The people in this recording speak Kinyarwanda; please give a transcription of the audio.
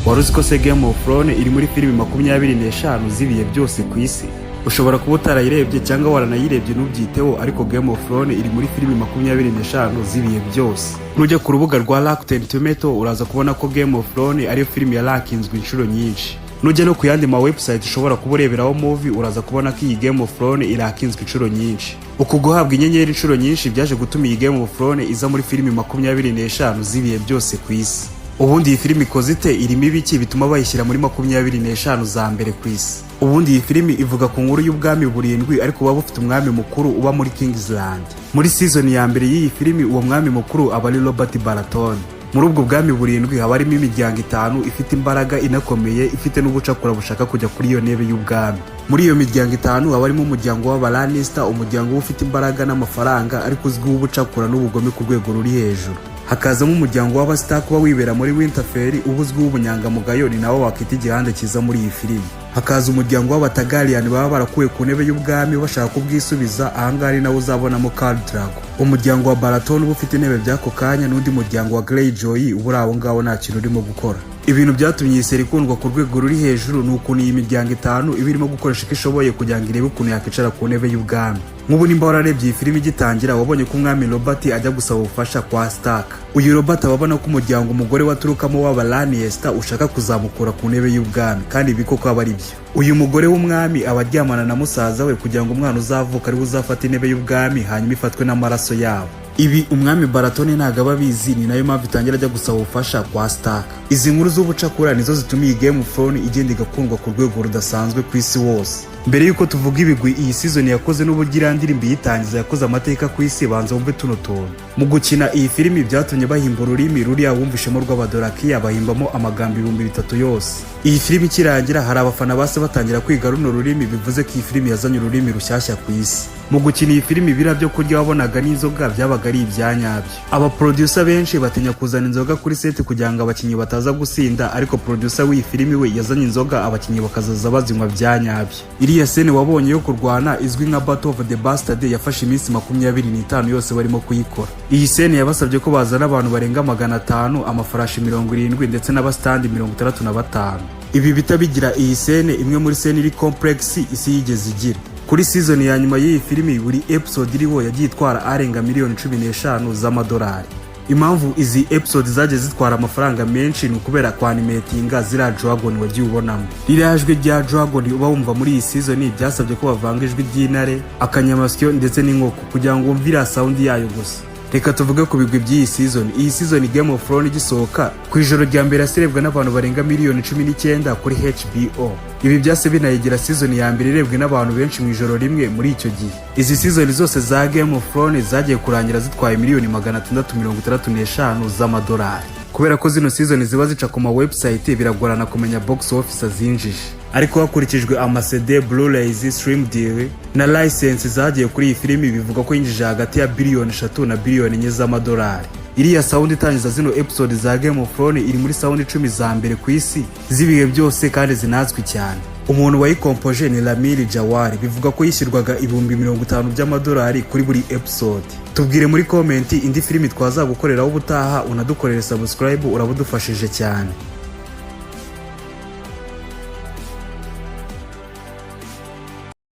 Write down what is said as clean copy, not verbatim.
Wari uzi ko se Game of Thrones iri muri filimi 25 zibihe byose ku isi? Ushobora kuba utarayirebye cyangwa waranayirebye nubyiteho, ariko Game of Thrones iri muri filimi 25 zibihe byose. Nujya ku rubuga rwa Rotten Tomato uraza kubona ko Game of Thrones ari filimi yarakinzwe inshuro nyinshi. Nujya no ku yandi ma website ushobora kubureberaho movie uraza kubona ko iyi Game of Thrones irakinzwe inshuro nyinshi. Uku guhabwa inyenyeri inshuro nyinshi byaje gutuma iyi Game of Thrones iza muri filimi 25 zibihe byose ku isi. Ubundi iyi filimi ikoze ite, irimo ibiki bituma bayishyira muri 25 za mbere ku isi? Ubundi iyi filimi ivuga ku nkuru y'ubwami burindwi ariko buba bufite umwami mukuru uba muri Kingsland. Muri season ya mbere y'iyi filimi uwo mwami mukuru aba ari Robert Baratheon. Muri ubwo bwami burindwi haba harimo imiryango 5 ifite imbaraga inakomeye, ifite n'ubucakura bushaka kujya kuri iyo ntebe y'ubwami. Muri iyo miryango 5 haba harimo umuryango w'Abalannister, umuryango ufite imbaraga n'amafaranga ariko uzwiho ubucakura n'ubugome ku rwego ruri hejuru. Hakazamo umuryango w'Abastark uba wibera muri Winterfell ubuzwiho ubunyangamugayo, ni nawo wakita igihande kiza muri iyi filimi. Hakaza umuryango w'Abatagarian baba barakuwe ku ntebe y'ubwami bashaka kubwisubiza, ahangari nawo uzabonamo Khal Drogo. Umuryango wa Baratheon uba ufite intebe by'ako kanya, n'undi muryango wa Greyjoy ubura aho ngaho nta kintu urimo gukora. Ibintu byatumye iyi seri ikundwa ku rwego ruri hejuru ni ukuntu iyi miryango 5 iba irimo gukoresha iko ishoboye kugira ngo irebe ukuntu yakwicara ku ntebe y'ubwami. Nk'ubu nimba wararebye iyi filimi igitangira wabonye ko umwami Robert ajya gusaba ubufasha kwa Stark. Uyu Robert ababona ko umuryango umugore waturukamo w'Abalannister ushaka kuzamukura ku ntebe y'ubwami, kandi bikoko aba ari byo. Uyu mugore w'umwami abaryamana na musaza we kugira ngo umwana uzavuka ari uzafata intebe y'ubwami hanyuma ifatwe n'amaraso yabo. Ibi umwami Baratheon ntago ababizi, ni nayo mpamvu itangira ajya gusaba ubufasha kwa Stark. Izi nkuru z'ubucakura nizo zituma iyi Game of Thrones igenda igakundwa ku rwego rudasanzwe ku isi wose. Mbere yuko tuvuga ibigwi iyi season yakoze n'ubugira ndirimbo yitangiza yakoze amateka ku isi, banza wumve tuno tuntu. Mu gukina iyi filimi byatumye bahimba ururimi ruriya wumvishemo rw'Abadorakiya, bahimbamo amagambo 3000 yose. Iyi filimi kirangira hari abafana base batangira kwiga runo rurimi, bivuze ko iyi filimi yazanye ururimi rushyashya ku isi. Mu gukina iyi filimi bira byo kurya wabonaga n'inzoga byabaga ari ibyanyabyo. Aba producer benshi batinya kuzana inzoga kuri set kugira ngo abakinnyi bataza gusinda, ariko producer w'iyi filimi we yazanye inzoga abakinnyi bakazaza bazinywa byanyabyo. Iriya scene wabonye yo kurwana izwi nka Battle of the Bastards yafashe iminsi 25 yose barimo kuyikora. Iyi scene yabasabye ko bazana abantu barenga 500, amafarashi 70 ndetse n'abastandi 65. Ibi bitabigira iyi scene imwe muri scene iri complex isi yigeze igira. Kuri season ya nyuma y'iyi filimi buri episode iriho yagiye itwara arenga miliyoni 15 z'amadolari. Impamvu izi episode zaje zitwara amafaranga menshi ni ukubera kwa animatinga zira dragon wagiye ubonamo. Rirajwe rya dragon uba wumva muri iyi season byasabye ko bavanga ijwi ry'intare, akanyamasyo ndetse n'inkoko kugira ngo wumvira sound yayo gusa. Reka tuvuge ku bigwi by'iyi season. Iyi season Game of Thrones igisohoka ku ijoro rya mbere yaserebwa n'abantu barenga miliyoni 19 kuri HBO. Ibi byase binayigira season ya mbere irebwe n'abantu benshi mu ijoro rimwe muri icyo gihe. Izi season zose za Game of Thrones zagiye kurangira zitwaye miliyoni 635 z'amadolari. Kubera ko zino season ziba zica ku ma website biragorana kumenya box office zinjije, ariko hakurikijwe ama-CD, Blu-rays, stream deal na license zagiye kuri iyi filimi bivuga ko yinjije hagati ya biliyoni 3 na biliyoni 4 z'amadolari. Iriya sound itangiza zino episode za Game of Thrones iri muri sound 10 za mbere ku isi zibihe byose kandi zinazwi cyane. Umuntu wayikompoje ni Lamil Jawari, bivuga ko yishyirwaga 50,000 by'amadolari kuri buri episode. Tubwire muri comment indi filimi twazagukoreraho ubutaha, unadukorere subscribe urabudufashije cyane.